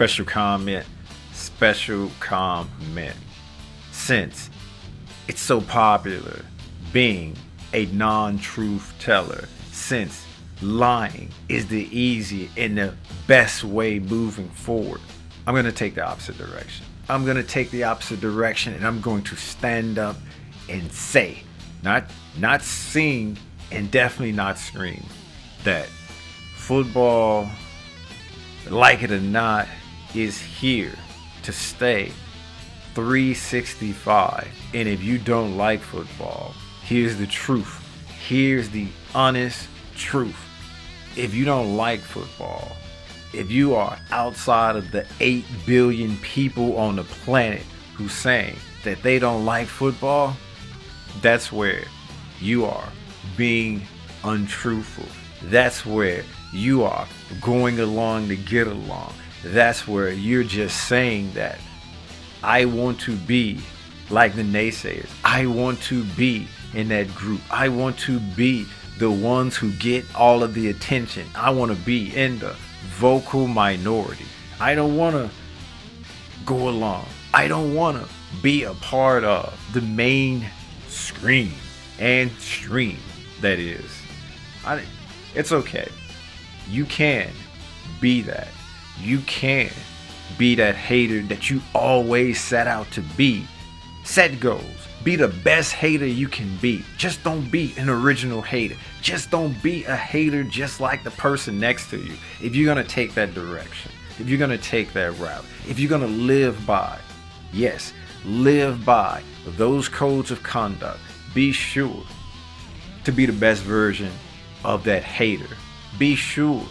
Special comment, special comment. Since it's so popular being a non-truth teller, since lying is the easy and the best way moving forward, I'm going to take the opposite direction. I'm going to take the opposite direction and I'm going to stand up and say, not sing and definitely not scream, that football, like it or not, is here to stay 365. And if you don't like football, here's the truth. Here's the honest truth. If you don't like football, if you are outside of the 8 billion people on the planet who's saying that they don't like football, that's where you are being untruthful. That's where you are going along to get along. That's where you're just saying that I want to be like the naysayers. I want to be in that group. I want to be the ones who get all of the attention. I want to be in the vocal minority. I don't want to go along. I don't want to be a part of the main screen and stream, that is. It's okay. You can be that. You can be that hater that you always set out to be. Set goals. Be the best hater you can be. Just don't be an original hater. Just don't be a hater just like the person next to you. If you're going to take that direction, if you're going to take that route, if you're going to live by, yes, live by those codes of conduct, be sure to be the best version of that hater. Be sure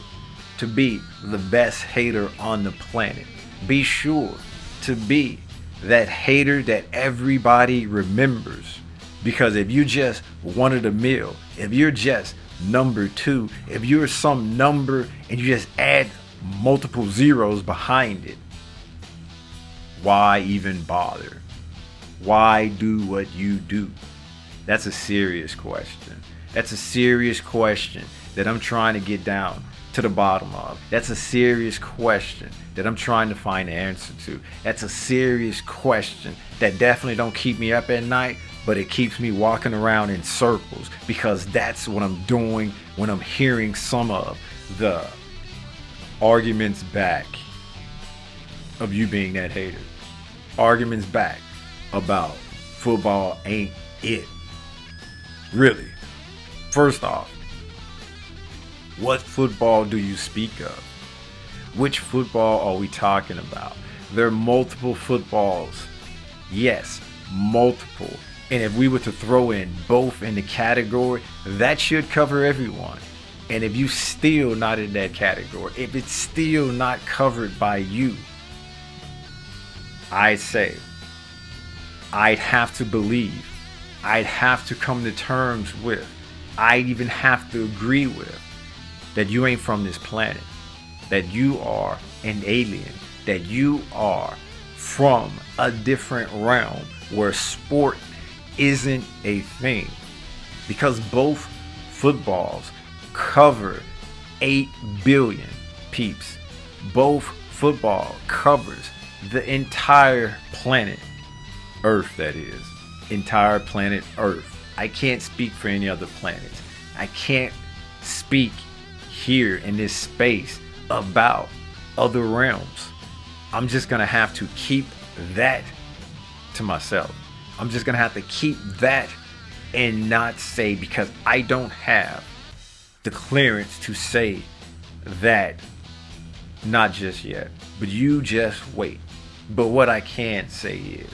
to be the best hater on the planet. Be sure to be that hater that everybody remembers. Because if you just wanted a meal, if you're just number 2, if you're some number and you just add multiple zeros behind it, why even bother? Why do what you do? That's a serious question. That's a serious question that I'm trying to get down to the bottom of. That's a serious question that I'm trying to find the answer to. That's a serious question that definitely don't keep me up at night, but it keeps me walking around in circles, because that's what I'm doing when I'm hearing some of the arguments back of you being that hater. Arguments back about football ain't it. Really. First off, what football do you speak of? Which football are we talking about? There are multiple footballs. Yes, multiple. And if we were to throw in both in the category, that should cover everyone. And if you still not in that category, if it's still not covered by you, I'd say, I'd have to believe, I'd have to come to terms with, I'd even have to agree with, that you ain't from this planet, that you are an alien, that you are from a different realm where sport isn't a thing. Because both footballs cover 8 billion peeps. Both football covers the entire planet Earth, that is. Entire planet Earth. I can't speak for any other planets. I can't speak here in this space about other realms. I'm just gonna have to keep that to myself. I'm just gonna have to keep that and not say, because I don't have the clearance to say that, not just yet, but you just wait. But what I can say is,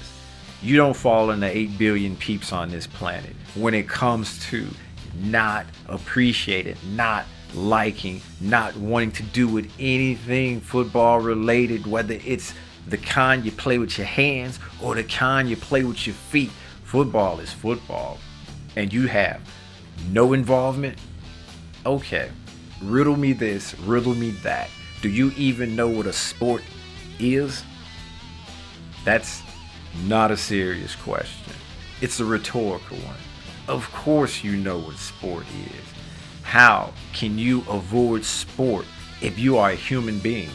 you don't fall in the 8 billion peeps on this planet when it comes to not appreciating, not liking, not wanting to do with anything football related, whether it's the kind you play with your hands or the kind you play with your feet. Football is football, and you have no involvement. Okay, riddle me this, riddle me that. Do you even know what a sport is? That's not a serious question. It's a rhetorical one. Of course you know what sport is. How can you avoid sport if you are a human being?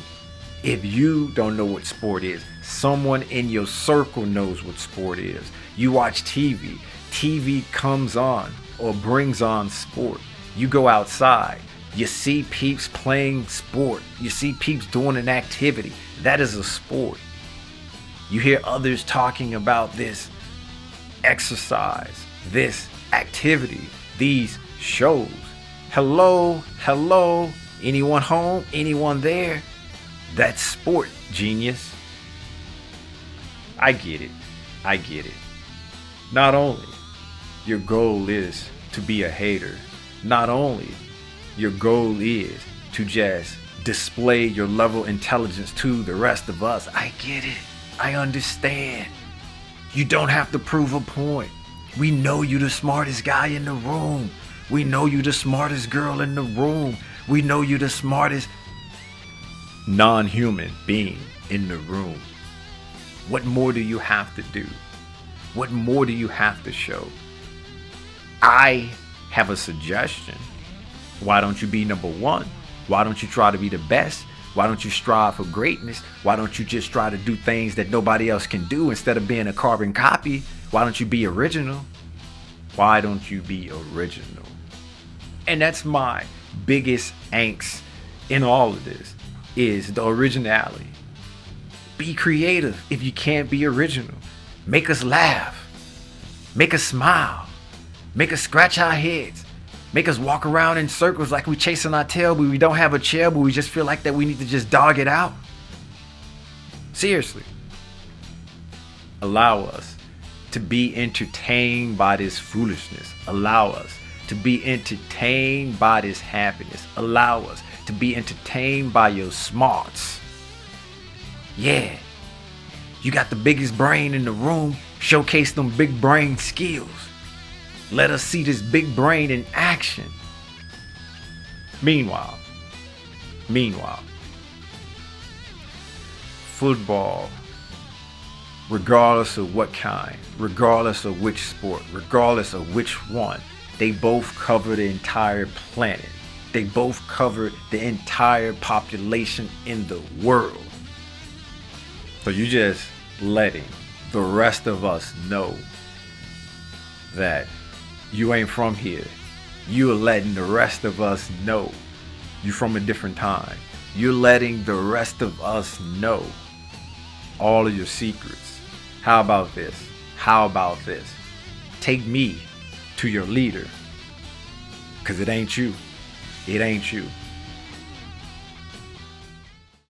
If you don't know what sport is, someone in your circle knows what sport is. You watch TV. TV comes on or brings on sport. You go outside. You see peeps playing sport. You see peeps doing an activity. That is a sport. You hear others talking about this exercise, this activity, these shows. Hello, hello. Anyone home? Anyone there? That's sport, genius. I get it. I get it. Not only your goal is to be a hater, not only your goal is to just display your level of intelligence to the rest of us. I get it. I understand. You don't have to prove a point. We know you the smartest guy in the room. We know you the smartest girl in the room. We know you the smartest non-human being in the room. What more do you have to do? What more do you have to show? I have a suggestion. Why don't you be number one? Why don't you try to be the best? Why don't you strive for greatness? Why don't you just try to do things that nobody else can do instead of being a carbon copy? Why don't you be original? Why don't you be original? And that's my biggest angst in all of this, is the originality. Be creative if you can't be original. Make us laugh. Make us smile. Make us scratch our heads. Make us walk around in circles like we chasing our tail, but we don't have a chair, but we just feel like that we need to just dog it out. Seriously. Allow us to be entertained by this foolishness. Allow us to be entertained by this happiness. Allow us to be entertained by your smarts. Yeah. You got the biggest brain in the room. Showcase them big brain skills. Let us see this big brain in action. Meanwhile, football, regardless of what kind, regardless of which sport, regardless of which one, they both cover the entire planet. They both cover the entire population in the world. So you just letting the rest of us know that you ain't from here. You're letting the rest of us know you from a different time. You're letting the rest of us know all of your secrets. How about this? How about this? Take me to your leader. Because it ain't you. It ain't you.